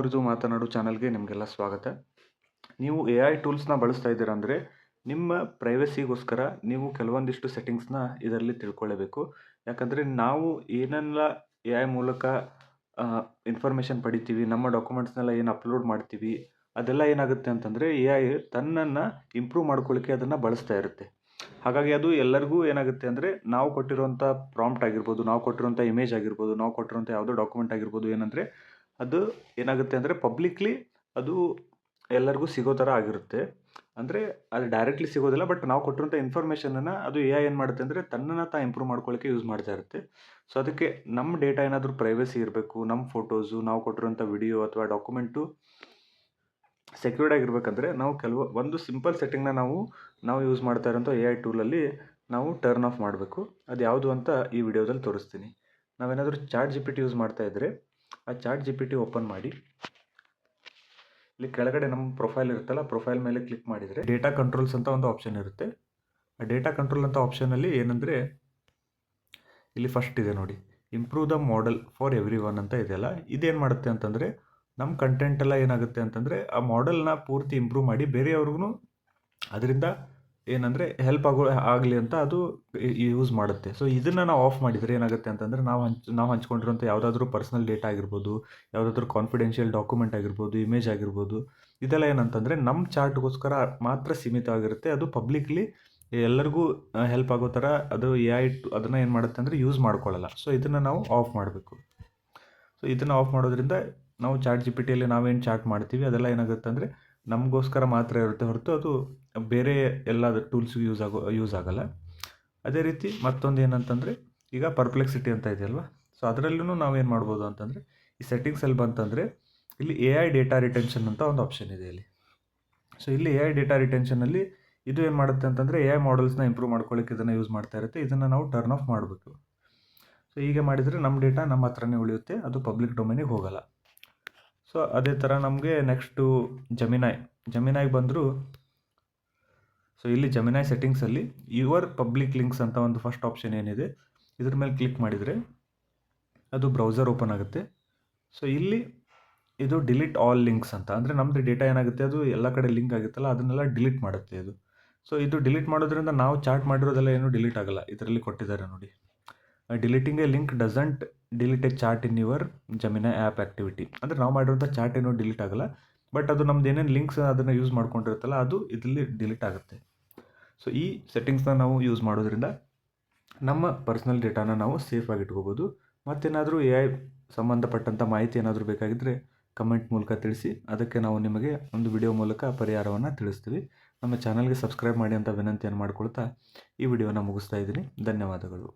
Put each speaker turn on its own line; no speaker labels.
ಮುಂದುವರೆದು ಮಾತನಾಡು ಚಾನಲ್ಗೆ ನಿಮಗೆಲ್ಲ ಸ್ವಾಗತ. ನೀವು ಎ ಐ ಟೂಲ್ಸ್ನ ಬಳಸ್ತಾ ಇದ್ದೀರಾ ಅಂದರೆ ನಿಮ್ಮ ಪ್ರೈವಸಿಗೋಸ್ಕರ ನೀವು ಕೆಲವೊಂದಿಷ್ಟು ಸೆಟ್ಟಿಂಗ್ಸ್ನ ಇದರಲ್ಲಿ ತಿಳ್ಕೊಳ್ಳೇಬೇಕು. ಯಾಕಂದರೆ ನಾವು ಏನೆಲ್ಲ ಎ ಐ ಮೂಲಕ ಇನ್ಫಾರ್ಮೇಷನ್ ಪಡಿತೀವಿ, ನಮ್ಮ ಡಾಕ್ಯುಮೆಂಟ್ಸ್ನೆಲ್ಲ ಏನು ಅಪ್ಲೋಡ್ ಮಾಡ್ತೀವಿ, ಅದೆಲ್ಲ ಏನಾಗುತ್ತೆ ಅಂತಂದರೆ ಎ ಐ ತನ್ನನ್ನು ಇಂಪ್ರೂವ್ ಮಾಡ್ಕೊಳ್ಳಿಕ್ಕೆ ಅದನ್ನು ಬಳಸ್ತಾ ಇರುತ್ತೆ. ಹಾಗಾಗಿ ಅದು ಎಲ್ಲರಿಗೂ ಏನಾಗುತ್ತೆ ಅಂದರೆ ನಾವು ಕೊಟ್ಟಿರುವಂಥ ಪ್ರಾಂಪ್ಟ್ ಆಗಿರ್ಬೋದು, ನಾವು ಕೊಟ್ಟಿರುವಂಥ ಇಮೇಜ್ ಆಗಿರ್ಬೋದು, ನಾವು ಕೊಟ್ಟಿರುವಂಥ ಯಾವುದೋ ಡಾಕ್ಯುಮೆಂಟ್ ಆಗಿರ್ಬೋದು, ಏನಂದರೆ ಅದು ಏನಾಗುತ್ತೆ ಅಂದರೆ ಪಬ್ಲಿಕ್ಲಿ ಅದು ಎಲ್ಲರಿಗೂ ಸಿಗೋ ಥರ ಆಗಿರುತ್ತೆ. ಅಂದರೆ ಅದು ಡೈರೆಕ್ಟ್ಲಿ ಸಿಗೋದಿಲ್ಲ, ಬಟ್ ನಾವು ಕೊಟ್ಟಿರುವಂಥ ಇನ್ಫಾರ್ಮೇಷನನ್ನು ಅದು ಎ ಐ ಏನು ಮಾಡುತ್ತೆ ಅಂದರೆ ತನ್ನನ್ನು ಇಂಪ್ರೂವ್ ಮಾಡ್ಕೊಳ್ಳಿಕ್ಕೆ ಯೂಸ್ ಮಾಡ್ತಾ ಇರುತ್ತೆ. ಸೊ ಅದಕ್ಕೆ ನಮ್ಮ ಡೇಟಾ ಏನಾದರೂ ಪ್ರೈವಸಿ ಇರಬೇಕು, ನಮ್ಮ ಫೋಟೋಸು, ನಾವು ಕೊಟ್ಟಿರುವಂಥ ವಿಡಿಯೋ ಅಥವಾ ಡಾಕ್ಯುಮೆಂಟು ಸೆಕ್ಯೂರ್ಡ್ ಆಗಿರ್ಬೇಕಂದ್ರೆ ನಾವು ಒಂದು ಸಿಂಪಲ್ ಸೆಟ್ಟಿಂಗ್ನ ನಾವು ಯೂಸ್ ಮಾಡ್ತಾ ಇರೋಂಥ ಎ ಐ ಟೂಲಲ್ಲಿ ನಾವು ಟರ್ನ್ ಆಫ್ ಮಾಡಬೇಕು. ಅದು ಯಾವುದು ಅಂತ ಈ ವಿಡಿಯೋದಲ್ಲಿ ತೋರಿಸ್ತೀನಿ. ನಾವೇನಾದರೂ ChatGPT use ಮಾಡ್ತಾ ಇದ್ದರೆ ಆ ChatGPT open ಮಾಡಿ, ಇಲ್ಲಿ ಕೆಳಗಡೆ ನಮ್ಮ ಪ್ರೊಫೈಲ್ ಇರುತ್ತಲ್ಲ, ಪ್ರೊಫೈಲ್ ಮೇಲೆ ಕ್ಲಿಕ್ ಮಾಡಿದರೆ ಡೇಟಾ ಕಂಟ್ರೋಲ್ಸ್ ಅಂತ ಒಂದು ಆಪ್ಷನ್ ಇರುತ್ತೆ. ಆ ಡೇಟಾ ಕಂಟ್ರೋಲ್ ಅಂತ ಆಪ್ಷನಲ್ಲಿ ಏನಂದರೆ ಇಲ್ಲಿ ಫಸ್ಟ್ ಇದೆ ನೋಡಿ, improve the model for every one ಅಂತ ಇದೆಯಲ್ಲ, ಇದೇನು ಮಾಡುತ್ತೆ ಅಂತಂದರೆ ನಮ್ಮ ಕಂಟೆಂಟ್ ಎಲ್ಲ ಏನಾಗುತ್ತೆ ಅಂತಂದರೆ ಆ ಮಾಡೆಲ್ನ ಪೂರ್ತಿ ಇಂಪ್ರೂವ್ ಮಾಡಿ ಬೇರೆಯವ್ರಿಗೂ ಅದರಿಂದ ಏನಂದರೆ ಹೆಲ್ಪ್ ಆಗಲಿ ಅಂತ ಅದು ಯೂಸ್ ಮಾಡುತ್ತೆ. ಸೊ ಇದನ್ನು ನಾವು ಆಫ್ ಮಾಡಿದರೆ ಏನಾಗುತ್ತೆ ಅಂತಂದರೆ ನಾವು ಹಂಚ್ಕೊಂಡಿರೋಂಥ ಯಾವುದಾದ್ರೂ ಪರ್ಸ್ನಲ್ ಡೇಟಾ ಆಗಿರ್ಬೋದು, ಯಾವುದಾದ್ರೂ ಕಾನ್ಫಿಡೆನ್ಷಿಯಲ್ ಡಾಕ್ಯುಮೆಂಟ್ ಆಗಿರ್ಬೋದು, ಇಮೇಜ್ ಆಗಿರ್ಬೋದು, ಇದೆಲ್ಲ ಏನಂತಂದರೆ ನಮ್ಮ ಚಾರ್ಟ್ಗೋಸ್ಕರ ಮಾತ್ರ ಸೀಮಿತವಾಗಿರುತ್ತೆ. ಅದು ಪಬ್ಲಿಕ್ಲಿ ಎಲ್ಲರಿಗೂ ಹೆಲ್ಪ್ ಆಗೋ ಥರ ಅದು ಎ ಐ ಅದನ್ನು ಏನು ಮಾಡುತ್ತೆ ಅಂದರೆ ಯೂಸ್ ಮಾಡ್ಕೊಳ್ಳಲ್ಲ. ಸೊ ಇದನ್ನು ನಾವು ಆಫ್ ಮಾಡಬೇಕು. ಸೊ ಇದನ್ನು ಆಫ್ ಮಾಡೋದ್ರಿಂದ ನಾವು ಚಾಟ್ ಜಿ ಪಿ ಟಿಯಲ್ಲಿ ನಾವೇನು ಚಾಟ್ ಮಾಡ್ತೀವಿ ಅದೆಲ್ಲ ಏನಾಗುತ್ತೆ ಅಂದರೆ ನಮಗೋಸ್ಕರ ಮಾತ್ರ ಇರುತ್ತೆ ಹೊರತು ಅದು ಬೇರೆ ಎಲ್ಲ ಟೂಲ್ಸ್ಗೂ ಯೂಸ್ ಆಗಲ್ಲ. ಅದೇ ರೀತಿ ಮತ್ತೊಂದು ಏನಂತಂದರೆ ಈಗ ಪರ್ಪ್ಲೆಕ್ಸಿಟಿ ಅಂತ ಇದೆಯಲ್ವ, ಸೊ ಅದರಲ್ಲೂ ನಾವೇನು ಮಾಡ್ಬೋದು ಅಂತಂದರೆ ಈ ಸೆಟ್ಟಿಂಗ್ಸಲ್ಲಿ ಬಂತಂದರೆ ಇಲ್ಲಿ ಎ ಐ ಡೇಟಾ ರಿಟೆನ್ಷನ್ ಅಂತ ಒಂದು ಆಪ್ಷನ್ ಇದೆ ಇಲ್ಲಿ. ಸೊ ಇಲ್ಲಿ ಎ ಐ ಡೇಟಾ ರಿಟೆನ್ಷನಲ್ಲಿ ಇದು ಏನು ಮಾಡುತ್ತೆ ಅಂತಂದರೆ ಎ ಐ ಮಾಡೆಲ್ಸ್ನ ಇಂಪ್ರೂವ್ ಮಾಡ್ಕೊಳ್ಳಿಕ್ಕೆ ಇದನ್ನು ಯೂಸ್ ಮಾಡ್ತಾ ಇರುತ್ತೆ. ಇದನ್ನು ನಾವು ಟರ್ನ್ ಆಫ್ ಮಾಡಬೇಕು. ಸೊ ಹೀಗೆ ಮಾಡಿದರೆ ನಮ್ಮ ಡೇಟಾ ನಮ್ಮ ಹತ್ರನೇ ಉಳಿಯುತ್ತೆ, ಅದು ಪಬ್ಲಿಕ್ ಡೊಮೇನಿಗೆ ಹೋಗಲ್ಲ. ಸೊ ಅದೇ ಥರ ನಮಗೆ ನೆಕ್ಸ್ಟು ಜಮಿನಾಯ್ಗೆ ಬಂದರೂ, ಸೊ ಇಲ್ಲಿ ಜಮಿನಾಯ್ ಸೆಟ್ಟಿಂಗ್ಸಲ್ಲಿ ಯುವರ್ ಪಬ್ಲಿಕ್ ಲಿಂಕ್ಸ್ ಅಂತ ಒಂದು ಫಸ್ಟ್ ಆಪ್ಷನ್ ಏನಿದೆ ಇದ್ರ ಮೇಲೆ ಕ್ಲಿಕ್ ಮಾಡಿದರೆ ಅದು ಬ್ರೌಸರ್ ಓಪನ್ ಆಗುತ್ತೆ. ಸೊ ಇಲ್ಲಿ ಇದು ಡಿಲೀಟ್ ಆಲ್ ಲಿಂಕ್ಸ್ ಅಂತ, ಅಂದರೆ ನಮ್ಮದು ಡೇಟಾ ಏನಾಗುತ್ತೆ ಅದು ಎಲ್ಲ ಕಡೆ ಲಿಂಕ್ ಆಗುತ್ತಲ್ಲ ಅದನ್ನೆಲ್ಲ ಡಿಲೀಟ್ ಮಾಡುತ್ತೆ ಇದು. ಸೊ ಇದು ಡಿಲೀಟ್ ಮಾಡೋದ್ರಿಂದ ನಾವು ಚಾಟ್ ಮಾಡಿರೋದೆಲ್ಲ ಏನೂ ಡಿಲೀಟ್ ಆಗಲ್ಲ. ಇದರಲ್ಲಿ ಕೊಟ್ಟಿದ್ದಾರೆ ನೋಡಿ, deleting a link doesn't delete a chat in your Gemini app activity. ಅಂದರೆ ನಾವು ಮಾಡಿರೋಂಥ ಚಾಟ್ ಏನೂ ಡಿಲೀಟ್ ಆಗಲ್ಲ, ಬಟ್ ಅದು ನಮ್ದು ಏನೇನು ಲಿಂಕ್ಸ್ ಅದನ್ನು ಯೂಸ್ ಮಾಡ್ಕೊಂಡಿರುತ್ತಲ್ಲ ಅದು ಇದರಲ್ಲಿ ಡಿಲೀಟ್ ಆಗುತ್ತೆ. ಸೊ ಈ ಸೆಟ್ಟಿಂಗ್ಸ್ನ ನಾವು ಯೂಸ್ ಮಾಡೋದ್ರಿಂದ ನಮ್ಮ ಪರ್ಸ್ನಲ್ ಡೇಟಾನ ನಾವು ಸೇಫಾಗಿ ಇಟ್ಕೋಬೋದು. ಮತ್ತೇನಾದರೂ ಎ ಐ ಸಂಬಂಧಪಟ್ಟಂಥ ಮಾಹಿತಿ ಏನಾದರೂ ಬೇಕಾಗಿದ್ದರೆ ಕಮೆಂಟ್ ಮೂಲಕ ತಿಳಿಸಿ, ಅದಕ್ಕೆ ನಾವು ನಿಮಗೆ ಒಂದು ವಿಡಿಯೋ ಮೂಲಕ ಪರಿಹಾರವನ್ನು ತಿಳಿಸ್ತೀವಿ. ನಮ್ಮ ಚಾನಲ್ಗೆ ಸಬ್ಸ್ಕ್ರೈಬ್ ಮಾಡಿ ಅಂತ ವಿನಂತಿಯನ್ನು ಮಾಡ್ಕೊಳ್ತಾ ಈ ವಿಡಿಯೋನ ಮುಗಿಸ್ತಾ ಇದ್ದೀನಿ. ಧನ್ಯವಾದಗಳು.